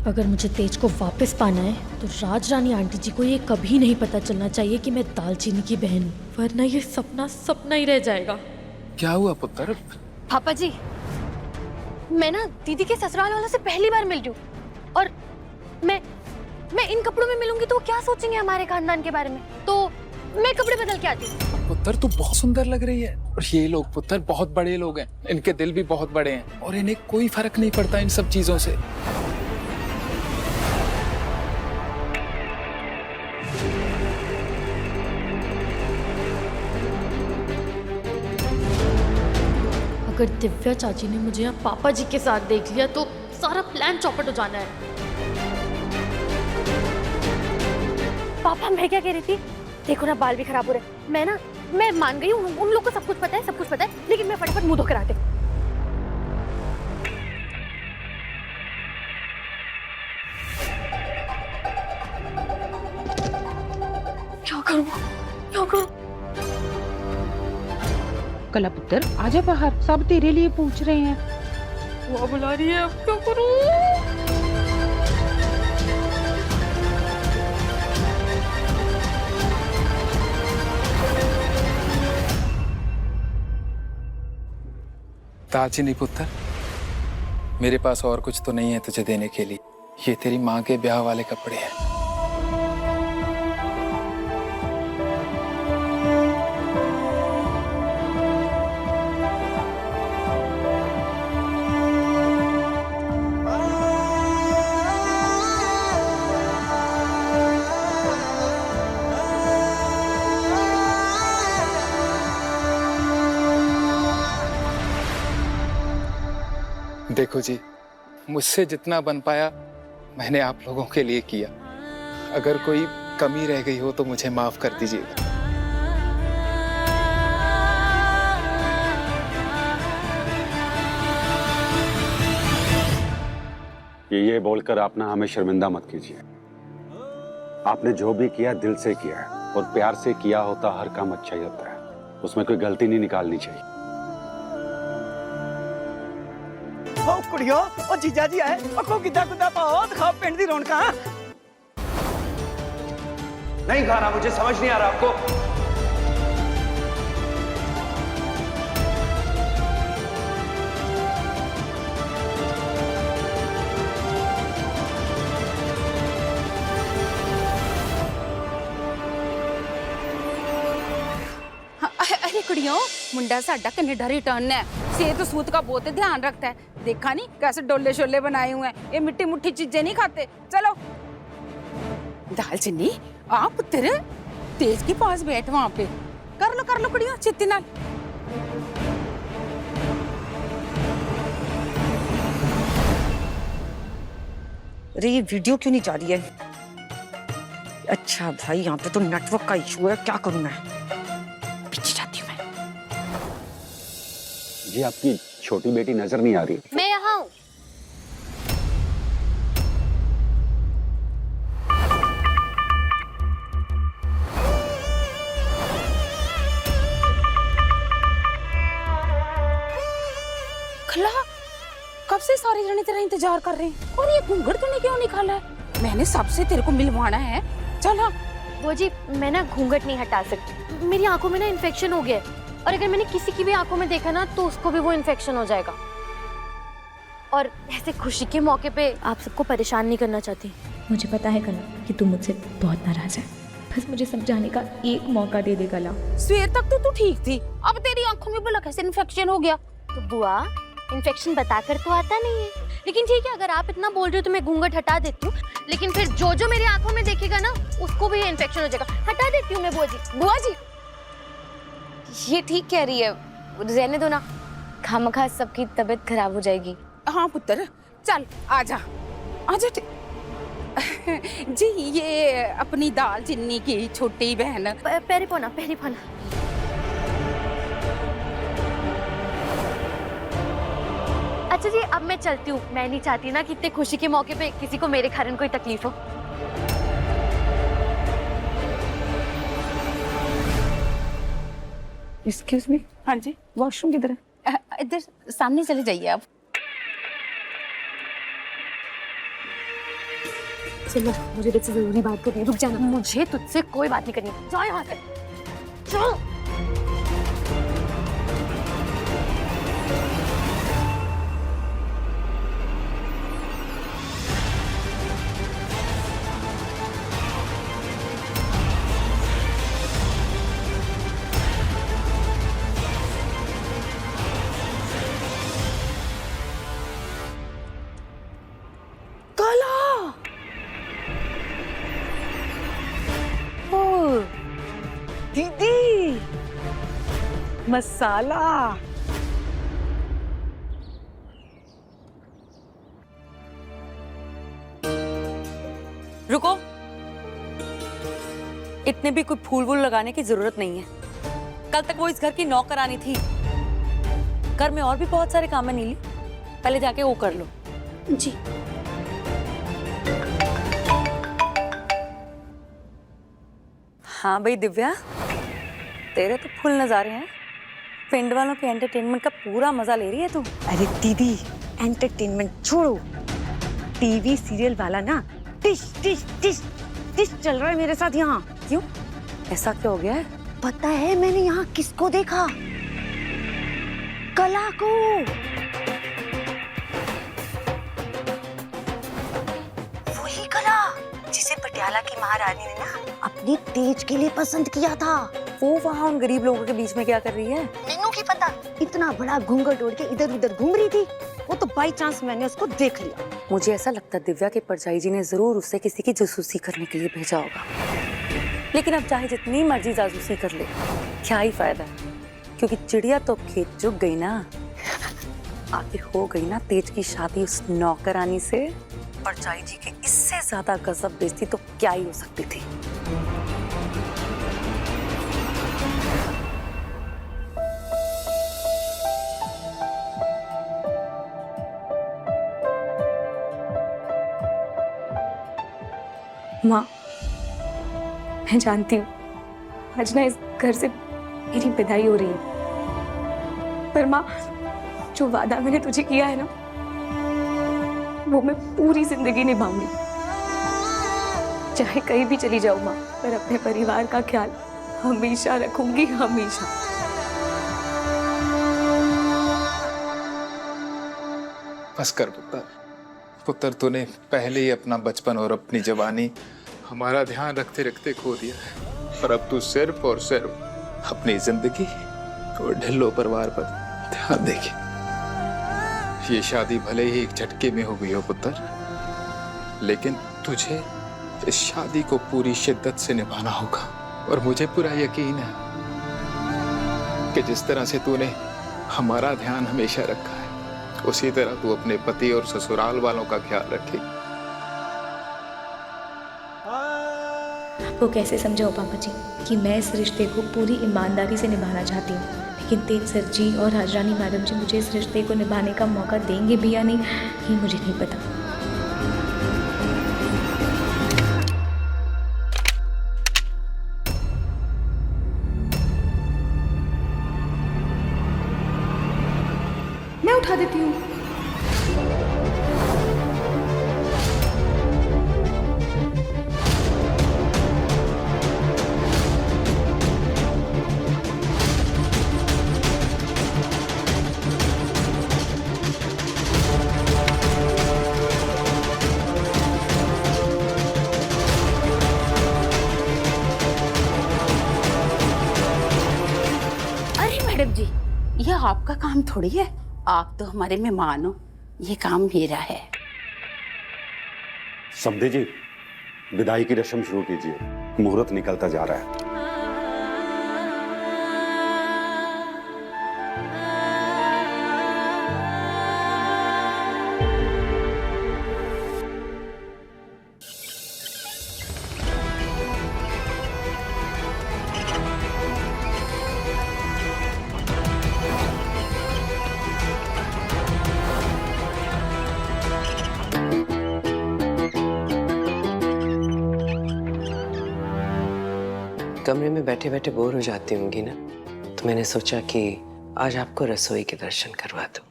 अगर मुझे तेज को वापस पाना है तो राज रानी आंटी जी को ये कभी नहीं पता चलना चाहिए कि मैं दालचीनी की बहन हूँ, वरना ये सपना सपना ही रह जाएगा। क्या हुआ पुत्र? पापा जी, मैं ना दीदी के ससुराल वालों से पहली बार मिल रही हूँ और मैं इन कपड़ों में मिलूंगी तो वो क्या सोचेंगे हमारे खानदान के बारे में, तो मैं कपड़े बदल के आती हूँ। पुत्र तू बहुत सुंदर लग रही है। और ये लोग पुत्र बहुत बड़े लोग हैं, इनके दिल भी बहुत बड़े हैं और इन्हें कोई फर्क नहीं पड़ता इन सब चीजों से। अगर दिव्या चाची ने मुझे यहाँ पापा जी के साथ देख लिया तो सारा प्लान चौपट हो जाना है। पापा मैं क्या कह रही थी, देखो ना बाल भी खराब हो रहे। मैं मान गई हूँ, उन लोग को सब कुछ पता है, लेकिन मैं फटाफट मुंह धो कर आती हूँ। क्या करूँ? कला पुत्र आजा बाहर, सब तेरे लिए पूछ रहे हैं। वो बुला रही है, अब क्या करूँ? दालचीनी पुत्र, मेरे पास और कुछ तो नहीं है तुझे देने के लिए। ये तेरी माँ के ब्याह वाले कपड़े हैं। देखो जी, मुझसे जितना बन पाया मैंने आप लोगों के लिए किया। अगर कोई कमी रह गई हो तो मुझे माफ कर दीजिएगा। ये बोलकर आप ना हमें शर्मिंदा मत कीजिए। आपने जो भी किया दिल से किया है और प्यार से किया होता हर काम अच्छा ही होता है, उसमें कोई गलती नहीं निकालनी चाहिए। कुड़ियो और जीजा जी आए और को गिद्दा गुद्दा पाओ, दिखाओ पिंड दी रौनक। नहीं खाना, मुझे समझ नहीं आ रहा आपको। अरे कुड़ियों, मुंडा साडा कनेडा रिटर्न है, सेहत सूत का बहुत ध्यान रखता है। देखा नहीं कैसे डोले शोले बनाए हुए हैं, ये मिट्टी मुट्ठी चीजें नहीं खाते। चलो दालचीनी आ पुत्र, तेज के पास बैठ वहां पे। कर लो कुड़ियों चित्ती नाल। अरे ये वीडियो क्यों नहीं जा रही है? अच्छा भाई, यहाँ पे तो नेटवर्क का इशू है, क्या करूं मैं? पीछे जाती हूँ मैं। जी आपकी छोटी बेटी नजर नहीं आ रही। मैं यहाँ हूँ। खला, कब से सारे जने तेरा इंतजार कर रहे हैं और ये घूंघट तूने क्यों निकाला है? मैंने सबसे तेरे को मिलवाना है। चल हाँ। वो जी, मैं ना घूंघट नहीं हटा सकती, मेरी आंखों में ना इन्फेक्शन हो गया है और अगर मैंने किसी की भी आंखों में देखा ना तो उसको भी वो इन्फेक्शन हो जाएगा। और ऐसे खुशी के मौके पे आप सबको परेशान नहीं करना चाहती। मुझे पता है कला कि तू मुझसे बहुत नाराज है, बस मुझे समझाने का एक मौका दे दे कला। सवेर तक तो तू ठीक थी, अब तेरी आंखों में भला कैसे इन्फेक्शन हो गया? तो बुआ, इन्फेक्शन बताकर तो आता नहीं है, लेकिन ठीक है अगर आप इतना बोल रहे हो तो मैं घूंघट हटा देती हूँ, लेकिन फिर जो मेरी आंखों में देखेगा ना उसको भी इन्फेक्शन हो जाएगा। हटा देती हूँ मैं बुआ जी। ये ठीक कह रही है, रहने दो ना, खामखा सबकी तबीयत खराब हो जाएगी। हाँ पुत्र, चल आजा आजा। जी ये अपनी दालचीनी की छोटी बहन। पैरी पोना। अच्छा जी, अब मैं चलती हूँ, मैं नहीं चाहती ना कि इतने खुशी के मौके पे किसी को मेरे कारण कोई तकलीफ हो। Excuse me. हाँ जी, वॉशरूम किधर है? इधर सामने चले जाइए आप। चलो मुझे तुझसे जरूरी बात करनी है, रुक जाना। मुझे तुझसे कोई बात नहीं करनी, जाओ यहाँ से, जाओ। दीदी मसाला। रुको, इतने भी कोई फूल वूल लगाने की जरूरत नहीं है। कल तक वो इस घर की नौकरानी थी। घर में और भी बहुत सारे काम है नीली, पहले जाके वो कर लो। जी। हाँ भाई दिव्या, तेरे तो फुल नजारे हैं। पिंड वालों के एंटरटेनमेंट का पूरा मजा ले रही है तू। अरे दीदी एंटरटेनमेंट छोड़ो, टीवी सीरियल वाला ना टिश टिश टिश टिश चल रहा है मेरे साथ यहाँ। क्यों, ऐसा क्या हो गया है? पता है मैंने यहाँ किसको देखा? कला को। वही कला जिसे पटियाला की महारानी ने ना अपने तेज के लिए पसंद किया था। वो वहाँ उन गरीब लोगों के बीच में क्या कर रही है? मैनू की पता, इतना बड़ा घूंघट ओढ़ के इधर उधर घूम रही थी। वो तो बाई चांस मैंने उसको देख लिया। मुझे ऐसा लगता है दिव्या के परछाई जी ने जरूर उससे किसी की जासूसी करने के लिए भेजा होगा। लेकिन अब चाहे जितनी मर्जी जासूसी कर ले, क्या ही फायदा है, क्योंकि चिड़िया तो खेत चुग गई ना। आगे हो गई ना तेज की शादी उस नौकरानी से। परछाई जी के इससे ज्यादा गजब बेइज्जती तो क्या ही हो सकती थी। माँ, मैं जानती हूँ आज ना इस घर से मेरी विदाई हो रही है, पर माँ जो वादा मैंने तुझे किया है ना, वो मैं पूरी जिंदगी निभाऊंगी। चाहे कहीं भी चली जाऊँ माँ, पर अपने परिवार का ख्याल हमेशा रखूंगी, हमेशा। बस कर पुत्र। पुत्र तूने पहले ही अपना बचपन और अपनी जवानी हमारा ध्यान रखते रखते खो दिया है, और अब तू सिर्फ और सिर्फ अपनी जिंदगी और ढिल्लो परिवार पर ध्यान देगी। ये शादी भले ही एक झटके में हो गई हो पुत्र, लेकिन तुझे इस शादी को पूरी शिद्दत से निभाना होगा। और मुझे पूरा यकीन है कि जिस तरह से तूने हमारा ध्यान हमेशा रखा है, उसी तरह तू अपने पति और ससुराल वालों का ख्याल रखे। आपको कैसे समझाओ पापा जी कि मैं इस रिश्ते को पूरी ईमानदारी से निभाना चाहती हूँ, लेकिन तेज सर जी और राजरानी मैडम जी मुझे इस रिश्ते को निभाने का मौका देंगे भी या नहीं, ये मुझे नहीं पता। मैं उठा देती हूँ। अरे मैडम जी, ये आपका काम थोड़ी है, आप तो हमारे मेहमान हो, ये काम मेरा है। समझे जी, विदाई की रस्म शुरू कीजिए, मुहूर्त निकलता जा रहा है। कमरे में बैठे बैठे बोर हो जाती होंगी ना, तो मैंने सोचा कि आज आपको रसोई के दर्शन करवा दूं।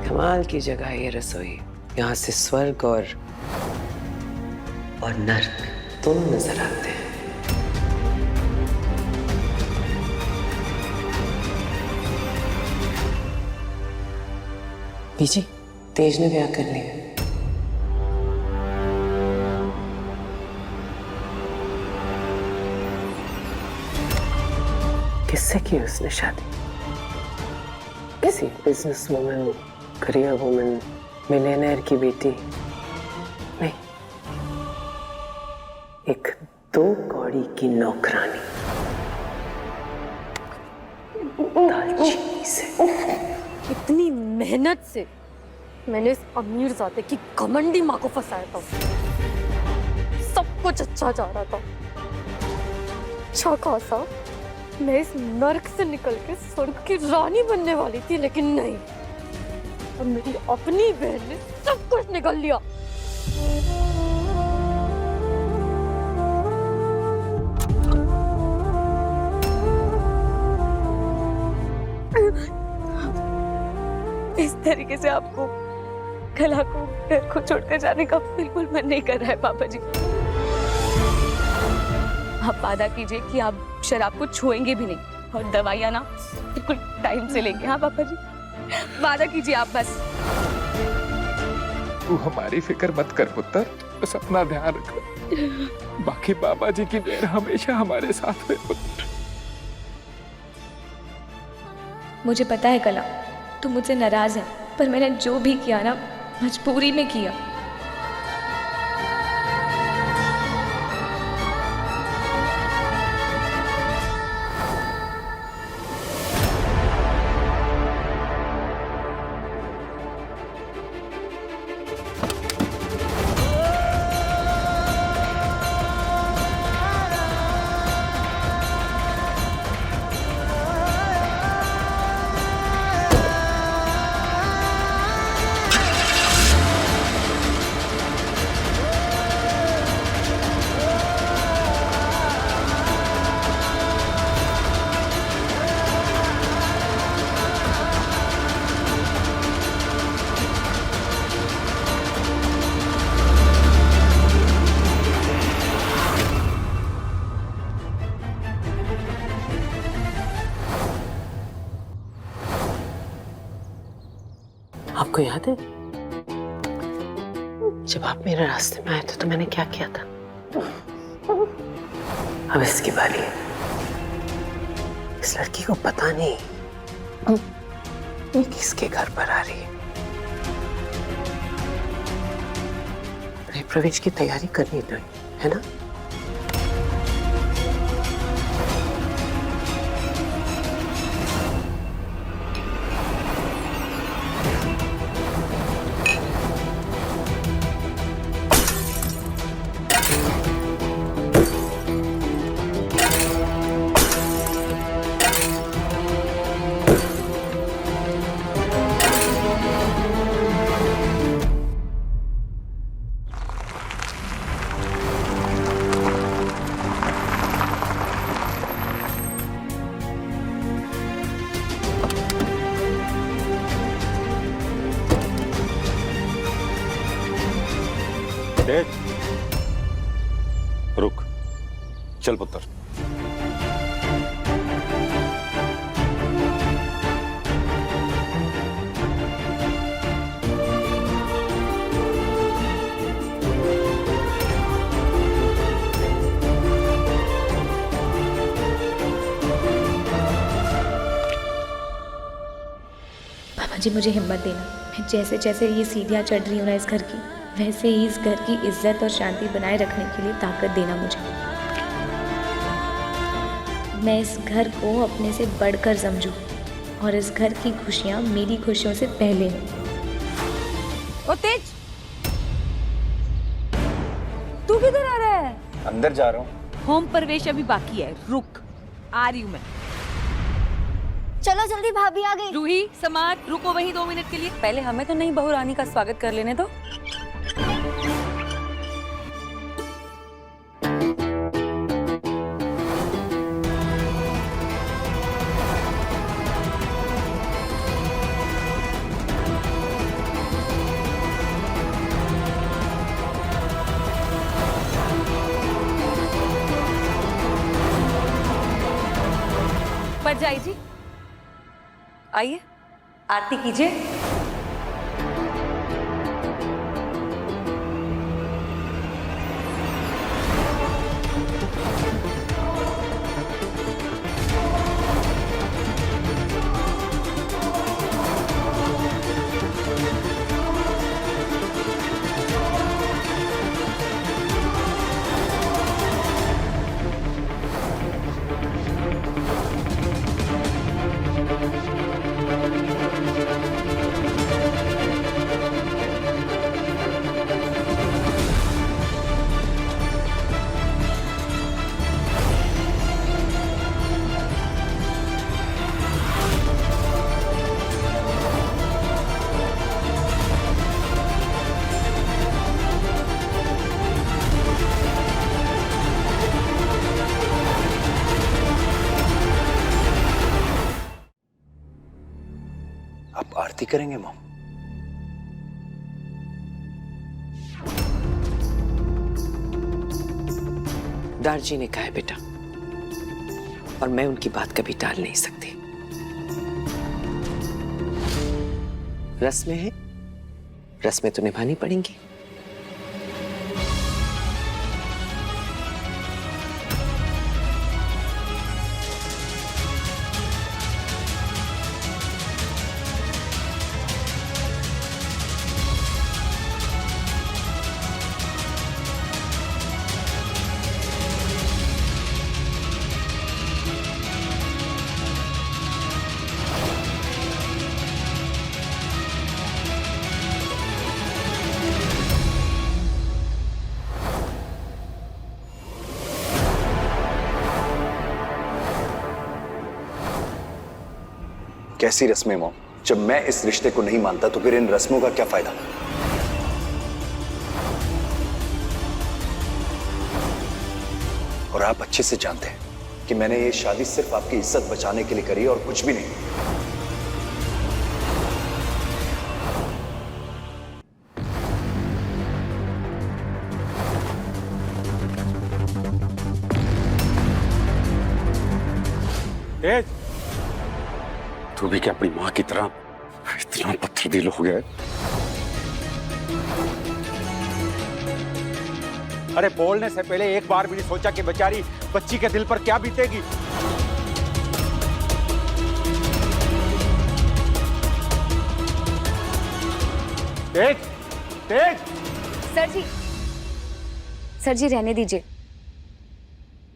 कमाल की जगह है ये रसोई, यहाँ से स्वर्ग और और नर्क दोनों नजर आते हैं। बीजी, तेज ने ब्याह कर लिया। किससे की उसने शादी? किसी business woman, career woman, millionaire की बेटी? नहीं, एक 2 कौड़ी की नौकरानी दालचीनी से। इतनी मेहनत से मैंने इस अमीरजादे की घमंडी माँ को फंसाया था। सब कुछ अच्छा जा रहा था, अच्छा खासा। मैं इस नर्क से निकल के स्वर्ग की रानी बनने वाली थी, लेकिन नहीं, अब मेरी अपनी बहन ने सब कुछ निकल लिया। इस तरीके से आपको कला को, घर को छोड़कर जाने का बिल्कुल मन नहीं कर रहा है पापा जी। आप वादा कीजिए कि आप शराब को छुएंगे भी नहीं, और दवाइयाँ ना बिल्कुल टाइम से लेंगे। हाँ पापा जी, वादा कीजिए आप बस। तू हमारी फिक्र मत कर पुत्र, बस अपना ध्यान रख। बाकी बाबा जी की मेहर हमेशा हमारे साथ है पुत्र। मुझे पता है कला, तू मुझसे नाराज है, पर मैंने जो भी किया ना मजबूरी में किया। आपको याद है जब आप मेरे रास्ते में आए थे तो मैंने क्या किया था? अब इसकी बारी है। इस लड़की को पता नहीं ये किसके घर पर आ रही है। प्रवेश की तैयारी करनी है ना? रुक, चल पुत्र। पापा जी मुझे हिम्मत देना। मैं जैसे जैसे ये सीढ़ियाँ चढ़ रही हूँ ना इस घर की, वैसे ही इस घर की इज्जत और शांति बनाए रखने के लिए ताकत देना मुझे। मैं इस घर को अपने से बढ़कर समझूं और इस घर की खुशियाँ मेरी खुशियों से पहले हों। ओ तेज, तू किधर आ रहा है? अंदर जा रहा हूँ। होम प्रवेश अभी बाकी है, रुक, आ रही हूँ मैं। चलो जल्दी, भाभी आ गई। रूही, समात, रुको वहीं 2 मिनट के लिए। पहले हमें तो नई बहू रानी का स्वागत कर लेने दो। परजाई जी आइए, आरती कीजिए। आप आरती करेंगे मॉम? दारजी ने कहा है बेटा, और मैं उनकी बात कभी टाल नहीं सकती। रस्में हैं, रस्में तो निभानी पड़ेंगी। कैसी रस्में मॉम? जब मैं इस रिश्ते को नहीं मानता तो फिर इन रस्मों का क्या फायदा? और आप अच्छे से जानते हैं कि मैंने ये शादी सिर्फ आपकी इज्जत बचाने के लिए करी और कुछ भी नहीं। तेज, तू भी क्या अपनी माँ की तरह इतना पत्थर दिल हो गया है? अरे बोलने से पहले एक बार भी नहीं सोचा कि बेचारी बच्ची के दिल पर क्या बीतेगी? तेज, तेज। सर जी रहने दीजिए।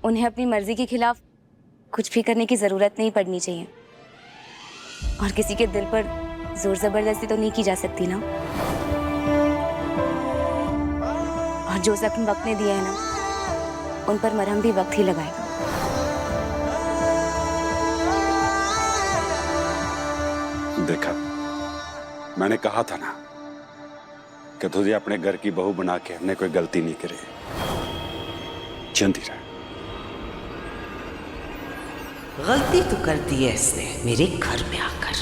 उन्हें अपनी मर्जी के खिलाफ कुछ भी करने की जरूरत नहीं पड़नी चाहिए, और किसी के दिल पर जोर जबरदस्ती तो नहीं की जा सकती ना। और जो जख्म वक्त ने दिए हैं ना, उन पर मरहम भी वक्त ही लगाएगा। देखा, मैंने कहा था ना कि तुझे अपने घर की बहू बना के हमने कोई गलती नहीं करी। चंदी रहा, गलती तो कर दी है इसने मेरे घर में आकर।